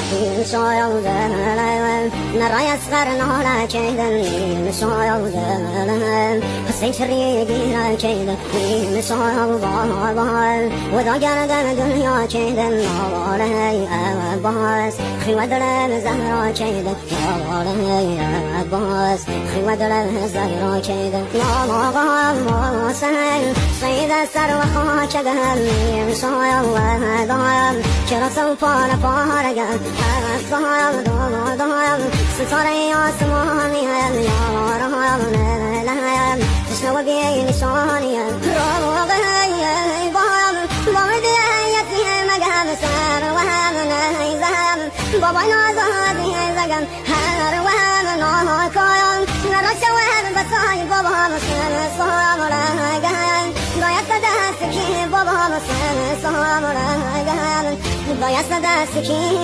شايل زملان نرى يصغر نهلا كيدن شايل زملان حسين شريقي لا كيدن شايل ضال وذا قرد الدنيا كيدن نوالي أباس خي ودل زهرا كيدن نوالي أباس خي ودل زهرا كيدن نوالي سهل سيد السر وخاك دهل شايل ضال كرا سوفان فارقا ضال ضال ستاري آسماني يا رهال تشنو بيني شاني راغي بال بردي يتي مقام سار وهم نهيزم بابا نازادي زقم هر وهم ناكايم نرش وهم بساي بابا مسلم صام رهقان بايت دستكي بابا مسلم صام رهقان بايت دستكي